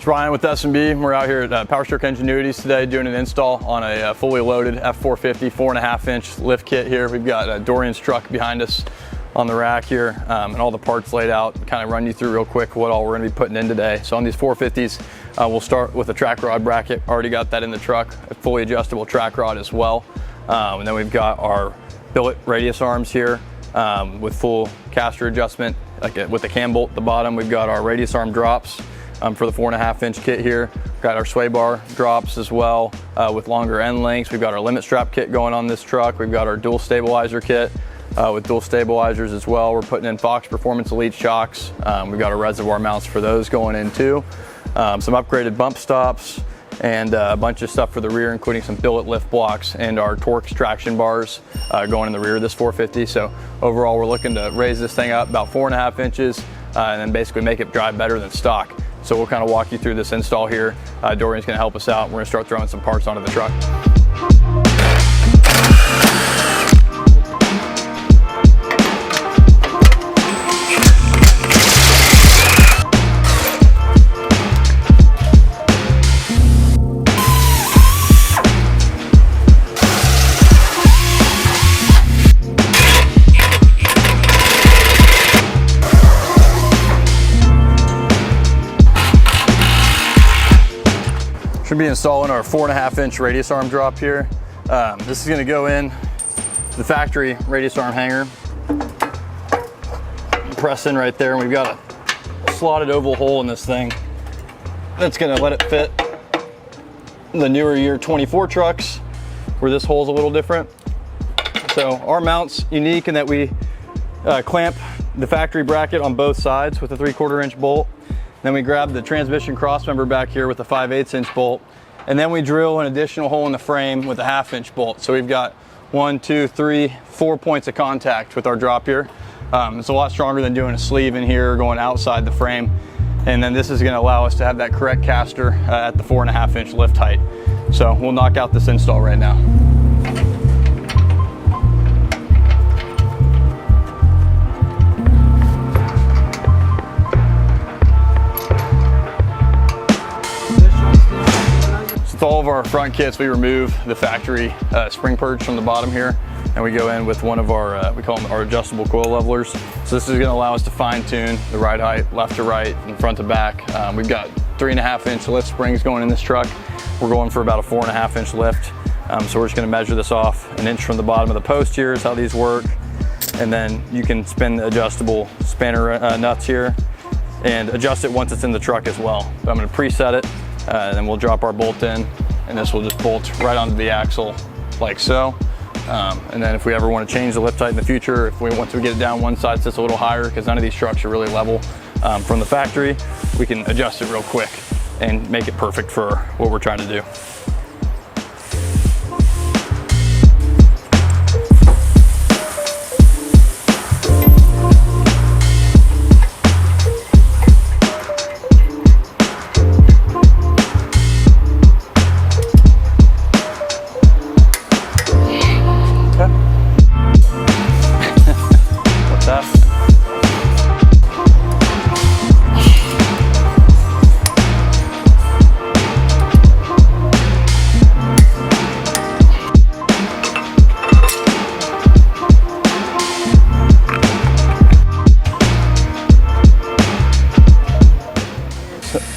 Brian with S&B. We're out here at Power Stroke Ingenuities today doing an install on a fully loaded F450 4.5-inch lift kit here. We've got Dorian's truck behind us on the rack here and all the parts laid out. Kind of run you through real quick what all we're going to be putting in today. So on these 450s, we'll start with a track rod bracket. Already got that in the truck, a fully adjustable track rod as well. And then we've got our billet radius arms here with full caster adjustment, like with the cam bolt at the bottom. We've got our radius arm drops for the 4.5-inch kit here. We've got our sway bar drops as well with longer end lengths. We've got our limit strap kit going on this truck. We've got our dual stabilizer kit with dual stabilizers as well. We're putting in Fox Performance Elite shocks. We've got our reservoir mounts for those going in too. Some upgraded bump stops and a bunch of stuff for the rear, including some billet lift blocks and our Torx traction bars going in the rear of this 450. So overall, we're looking to raise this thing up about 4.5 inches and then basically make it drive better than stock. So we'll kind of walk you through this install here. Dorian's gonna help us out. We're gonna start throwing some parts onto the truck. Should be installing our 4.5-inch radius arm drop here. This is going to go in the factory radius arm hanger. Press in right there, and we've got a slotted oval hole in this thing that's going to let it fit the newer year 24 trucks, where this hole is a little different. So our mount's unique in that we clamp the factory bracket on both sides with a 3/4 inch bolt. Then we grab the transmission crossmember back here with a 5/8 inch bolt, and then we drill an additional hole in the frame with a 1/2 inch bolt. So we've got 1, 2, 3, 4 points of contact with our drop here. It's a lot stronger than doing a sleeve in here or going outside the frame. And then this is going to allow us to have that correct caster at the 4.5 inch lift height. So we'll knock out this install right now. With all of our front kits, we remove the factory spring purge from the bottom here, and we go in with one of our, we call them our adjustable coil levelers. So this is going to allow us to fine tune the ride height, left to right, and front to back. We've got 3.5 inch lift springs going in this truck. We're going for about a 4.5 inch lift. So we're just going to measure this off 1 inch from the bottom of the post here is how these work. And then you can spin the adjustable spanner nuts here and adjust it once it's in the truck as well. So I'm going to preset it. And then we'll drop our bolt in, and this will just bolt right onto the axle like so. And then if we ever want to change the lift height in the future, if we want to get it down one side so it's a little higher, because none of these trucks are really level from the factory, we can adjust it real quick and make it perfect for what we're trying to do.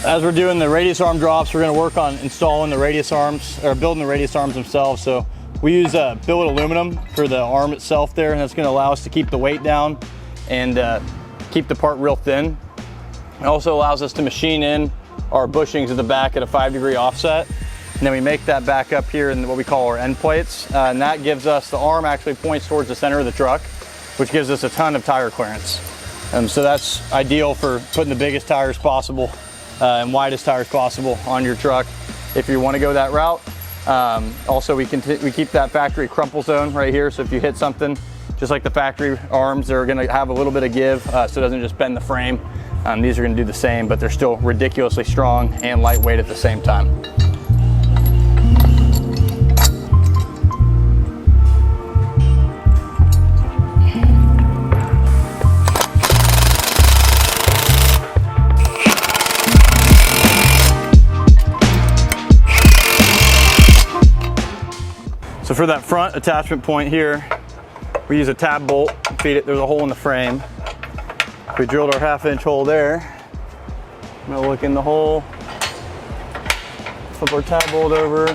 As we're doing the radius arm drops, we're going to work on installing the radius arms, or building the radius arms themselves. So we use billet aluminum for the arm itself there, and that's going to allow us to keep the weight down and keep the part real thin. It also allows us to machine in our bushings at the back at a 5-degree offset. And then we make that back up here in what we call our end plates. And that gives us, the arm actually points towards the center of the truck, which gives us a ton of tire clearance. So that's ideal for putting the biggest tires possible and widest tires possible on your truck if you want to go that route. Also, we keep that factory crumple zone right here, so if you hit something, just like the factory arms, they're going to have a little bit of give so it doesn't just bend the frame. These are going to do the same, but they're still ridiculously strong and lightweight at the same time. So for that front attachment point here, we use a tab bolt, feed it, there's a hole in the frame. We drilled our 1/2-inch hole there. I'm gonna look in the hole, flip our tab bolt over.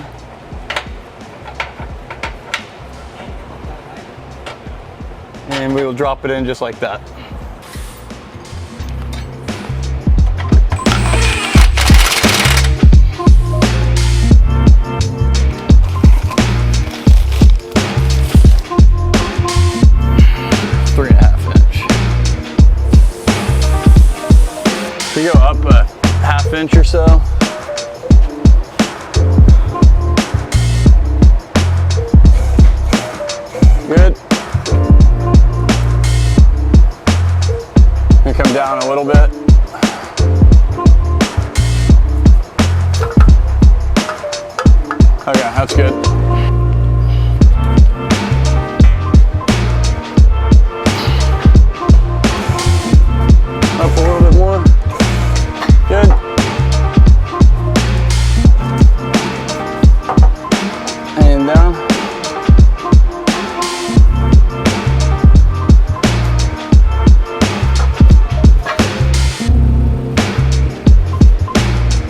And we will drop it in just like that. We go up a 1/2 inch or so. Good. And come down a little bit. Okay, that's good. Up a little bit more. Good. And down.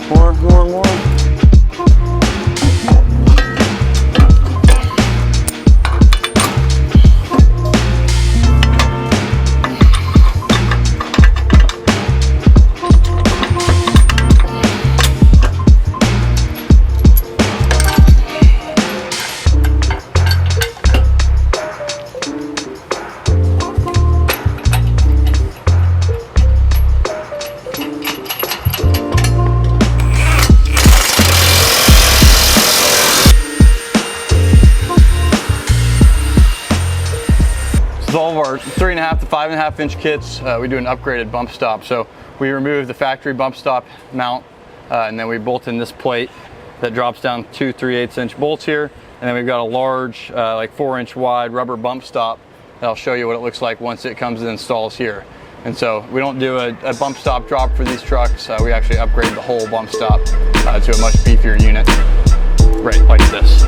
More. All of our 3.5 to 5.5 inch kits, we do an upgraded bump stop. So we remove the factory bump stop mount, and then we bolt in this plate that drops down 2 3/8 inch bolts here. And then we've got a large, like 4-inch wide rubber bump stop that I'll show you what it looks like once it comes and installs here. And so we don't do a bump stop drop for these trucks. We actually upgrade the whole bump stop to a much beefier unit, right like this.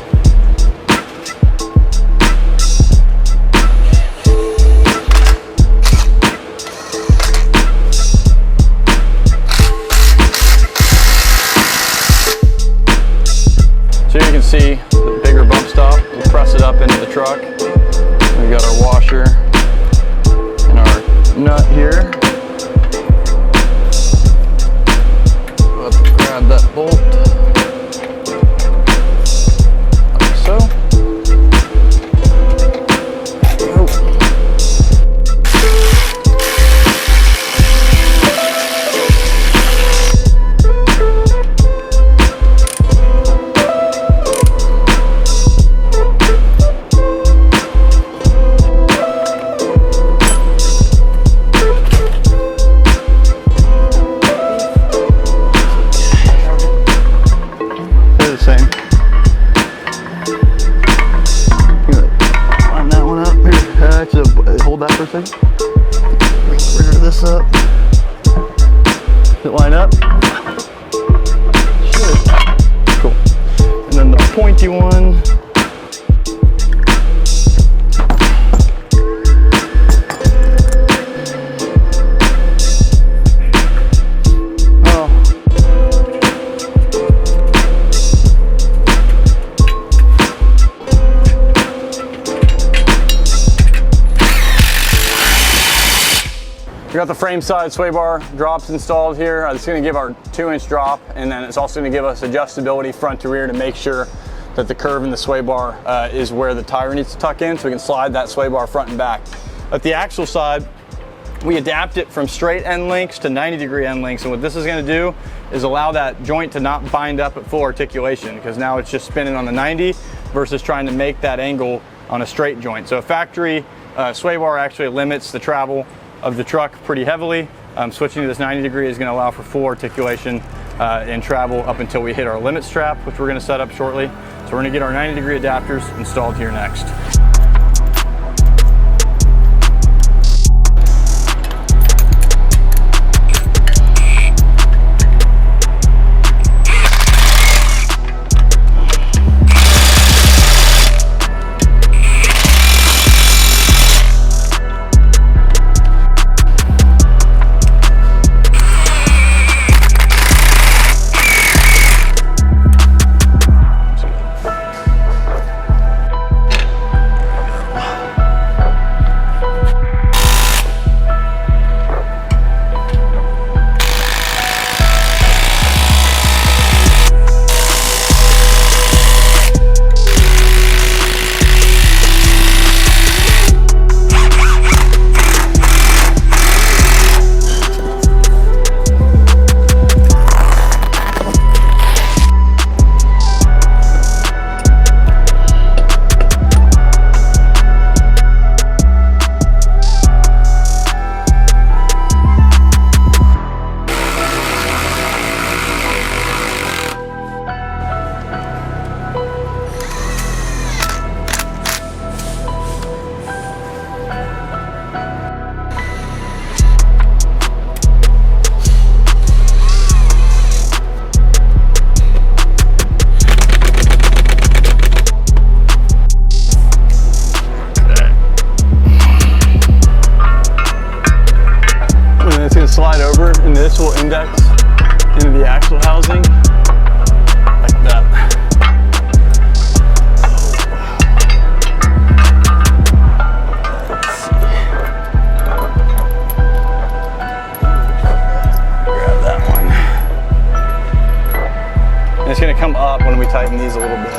So you can see the bigger bump stop, we'll press it up into the truck. We've got our washer and our nut here. Let's grab that bolt, like so. Hold that for a second. Rear this up. Does it line up? Should. Cool. And then the pointy one. We got the frame side sway bar drops installed here. It's going to give our 2-inch drop, and then it's also going to give us adjustability front to rear to make sure that the curve in the sway bar is where the tire needs to tuck in, so we can slide that sway bar front and back. At the axle side, we adapt it from straight end links to 90-degree end links, and what this is going to do is allow that joint to not bind up at full articulation, because now it's just spinning on the 90 versus trying to make that angle on a straight joint. So a factory sway bar actually limits the travel of the truck pretty heavily. Switching to this 90-degree is going to allow for full articulation and travel up until we hit our limit strap, which we're going to set up shortly. So we're going to get our 90-degree adapters installed here next. it's going to come up when we tighten these a little bit.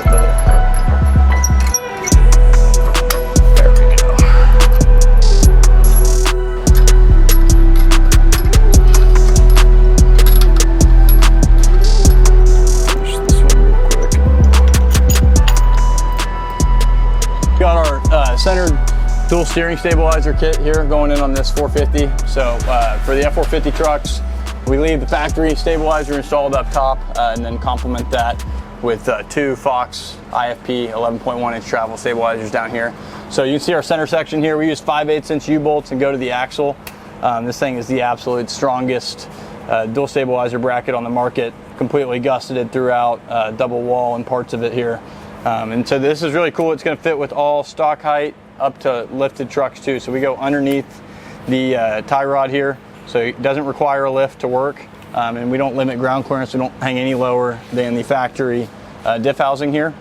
There we go. Push this one real quick. Got our centered dual steering stabilizer kit here going in on this 450. So for the F450 trucks, we leave the factory stabilizer installed up top and then complement that with two Fox IFP 11.1 inch travel stabilizers down here. So you can see our center section here. We use 5/8 inch U-bolts and go to the axle. This thing is the absolute strongest dual stabilizer bracket on the market, completely gusseted throughout, double wall and parts of it here. And so this is really cool. It's going to fit with all stock height up to lifted trucks too. So we go underneath the tie rod here. So it doesn't require a lift to work, and we don't limit ground clearance. We don't hang any lower than the factory diff housing here.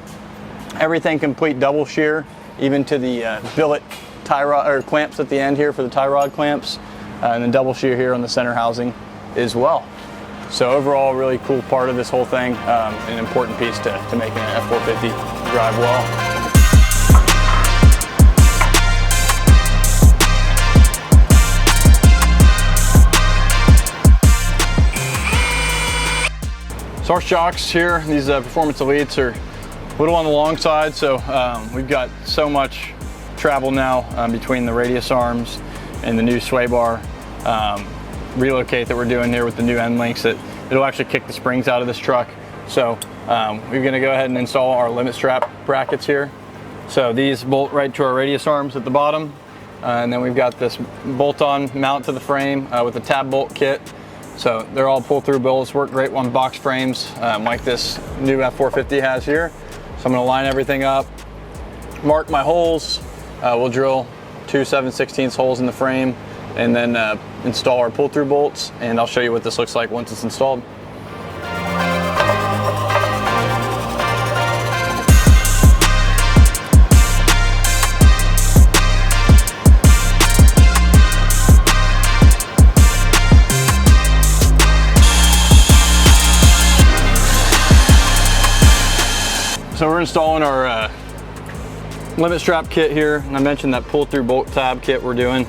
Everything complete double shear, even to the billet tie rod or clamps at the end here for the tie rod clamps, and then double shear here on the center housing as well. So overall, really cool part of this whole thing, an important piece to making an F450 drive well. So our shocks here, these Performance Elites, are a little on the long side, so we've got so much travel now between the radius arms and the new sway bar relocate that we're doing here with the new end links that it'll actually kick the springs out of this truck. So we're gonna go ahead and install our limit strap brackets here. So these bolt right to our radius arms at the bottom, and then we've got this bolt-on mount to the frame with a tab bolt kit. So they're all pull-through bolts, work great on box frames like this new F450 has here. So I'm gonna line everything up, mark my holes. We'll drill 2 7/16 holes in the frame and then install our pull-through bolts, and I'll show you what this looks like once it's installed. So we're installing our limit strap kit here, and I mentioned that pull-through bolt tab kit we're doing.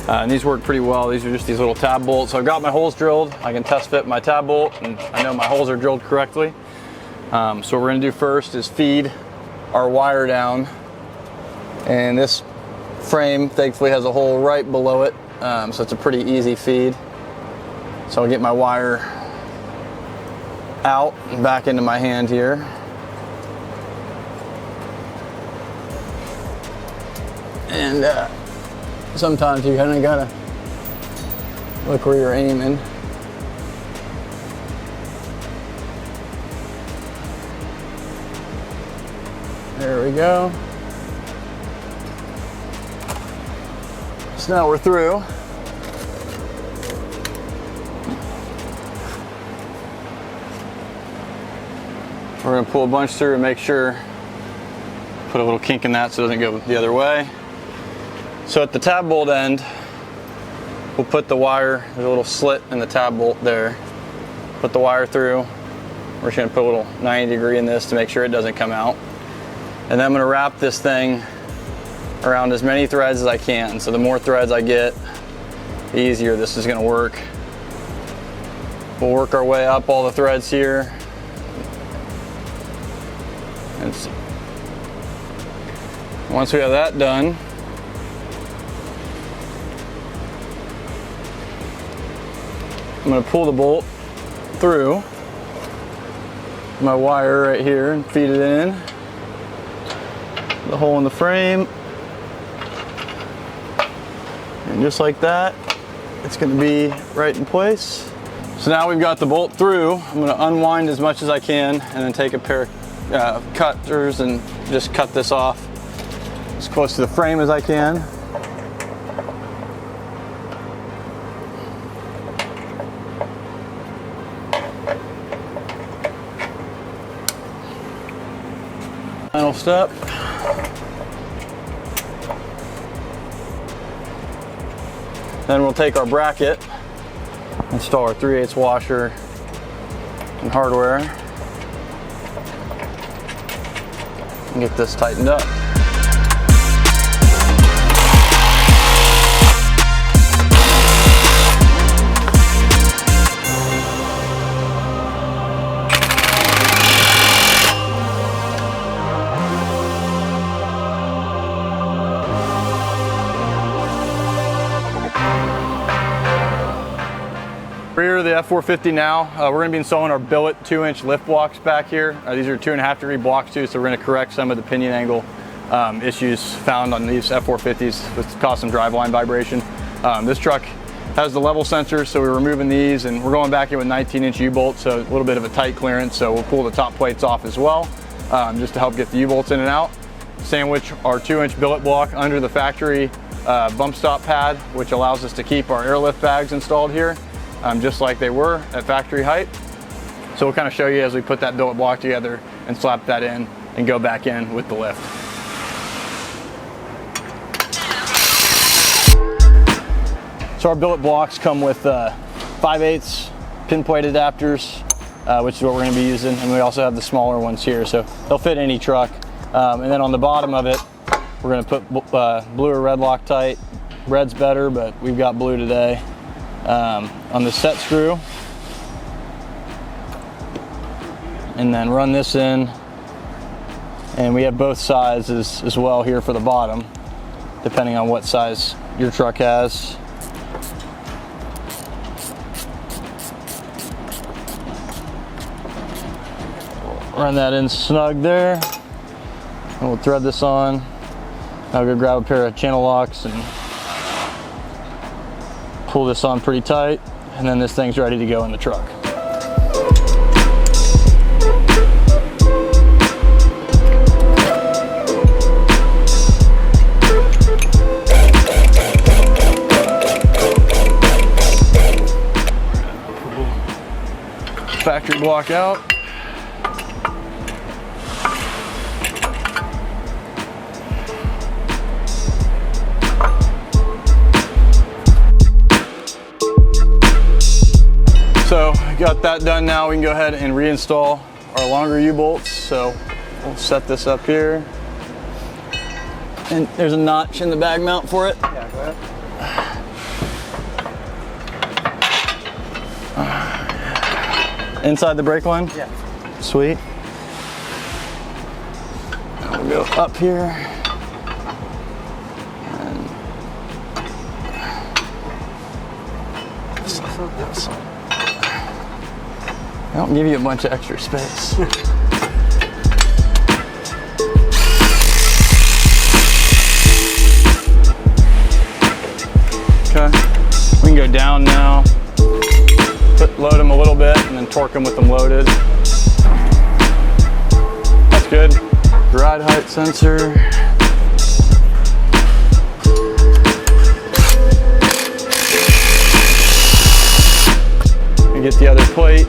And these work pretty well. These are just these little tab bolts. So I've got my holes drilled. I can test fit my tab bolt, and I know my holes are drilled correctly. So what we're gonna do first is feed our wire down. And this frame thankfully has a hole right below it, so it's a pretty easy feed. So I'll get my wire out and back into my hand here. And sometimes you kind of gotta look where you're aiming. There we go. So now we're through. We're gonna pull a bunch through and make sure, put a little kink in that so it doesn't go the other way. So at the tab bolt end, we'll put the wire, there's a little slit in the tab bolt there. Put the wire through. We're just gonna put a little 90-degree in this to make sure it doesn't come out. And then I'm gonna wrap this thing around as many threads as I can. So the more threads I get, the easier this is gonna work. We'll work our way up all the threads here. And once we have that done, I'm going to pull the bolt through my wire right here and feed it in the hole in the frame, and just like that it's going to be right in place. So now we've got the bolt through. I'm going to unwind as much as I can and then take a pair of cutters and just cut this off as close to the frame as I can. Final step. Then we'll take our bracket, install our 3/8 washer and hardware. and get this tightened up. Rear of the F450 now, we're going to be installing our Billet 2-inch lift blocks back here. These are 2.5-degree blocks too, so we're going to correct some of the pinion angle issues found on these F450s, which cause some driveline vibration. This truck has the level sensor, so we're removing these, and we're going back in with 19-inch U-bolts, so a little bit of a tight clearance, so we'll pull the top plates off as well, just to help get the U-bolts in and out. Sandwich our 2-inch billet block under the factory bump stop pad, which allows us to keep our airlift bags installed here. Just like they were at factory height. So we'll kind of show you as we put that billet block together and slap that in and go back in with the lift. So our billet blocks come with 5/8 pin plate adapters, which is what we're going to be using, and we also have the smaller ones here, so they'll fit any truck. And then on the bottom of it, we're going to put blue or red Loctite. Red's better, but we've got blue today. On the set screw, and then run this in, and we have both sizes as well here for the bottom, depending on what size your truck has. Run that in snug there, and we'll thread this on. I'll go grab a pair of channel locks and pull this on pretty tight, and then this thing's ready to go in the truck. Factory block out. So got that done now, we can go ahead and reinstall our longer U-bolts. So we'll set this up here. And there's a notch in the bag mount for it. Yeah, go ahead. Inside the brake line? Yeah. Sweet. Now we'll go up here. And this one. I don't give you a bunch of extra space. Okay, we can go down now. Load them a little bit and then torque them with them loaded. That's good. Ride height sensor. And get the other plate.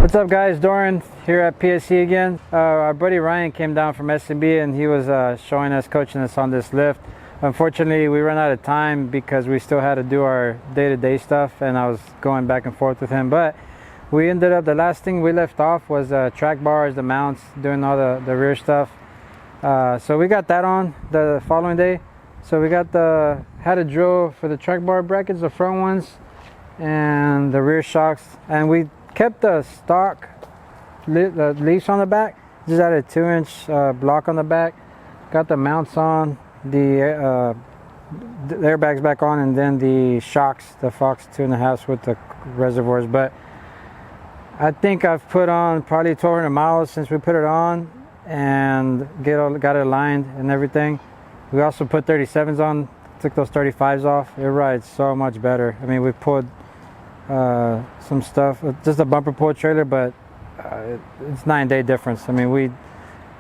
What's up guys, Doran here at PSC again. Our buddy Ryan came down from SCB and he was showing us, coaching us on this lift. unfortunately we ran out of time because we still had to do our day-to-day stuff, and I was going back and forth with him. But we ended up, the last thing we left off was track bars, the mounts, doing all the rear stuff. So we got that on the following day. So we got had a drill for the track bar brackets, the front ones, and the rear shocks, and we kept the stock leaves on the back. Just added a 2-inch block on the back. Got the mounts on, the airbags back on, and then the shocks, the Fox 2.5s with the reservoirs. But I think I've put on probably 1,200 miles since we put it on, and got it aligned and everything. We also put 37s on, took those 35s off. It rides so much better. I mean, we pulled some stuff, just a bumper pull trailer, but it's 9-day difference. I mean,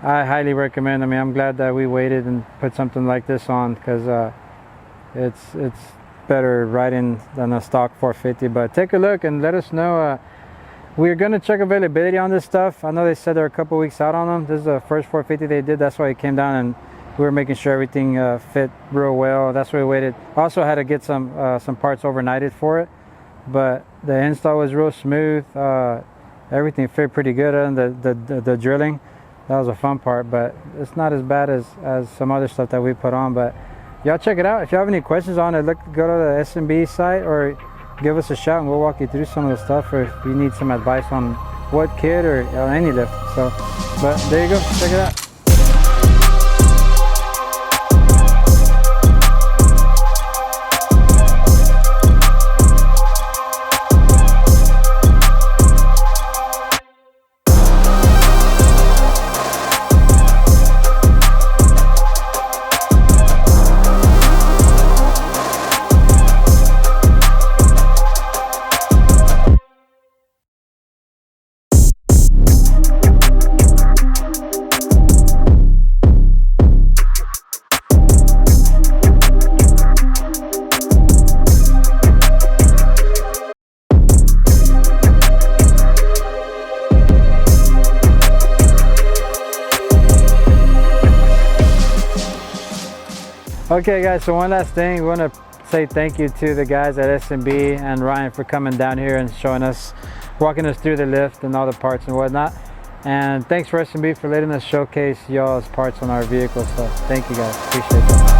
I highly recommend. I mean, I'm glad that we waited and put something like this on, because it's better riding than a stock 450. But take a look and let us know. We're gonna check availability on this stuff. I know they said they're a couple weeks out on them. This is the first 450 they did. That's why it came down, and we were making sure everything fit real well. That's why we waited. Also had to get some parts overnighted for it, but the install was real smooth. Everything fit pretty good, and the drilling, that was a fun part. But it's not as bad as some other stuff that we put on. But y'all check it out. If you have any questions on it, go to the SMB site or give us a shout, and we'll walk you through some of the stuff, or if you need some advice on what kit or on any lift. So, but there you go. Check it out. Okay guys, so one last thing, we want to say thank you to the guys at SMB and Ryan for coming down here and walking us through the lift and all the parts and whatnot. And thanks for SMB for letting us showcase y'all's parts on our vehicles. So thank you guys, appreciate that.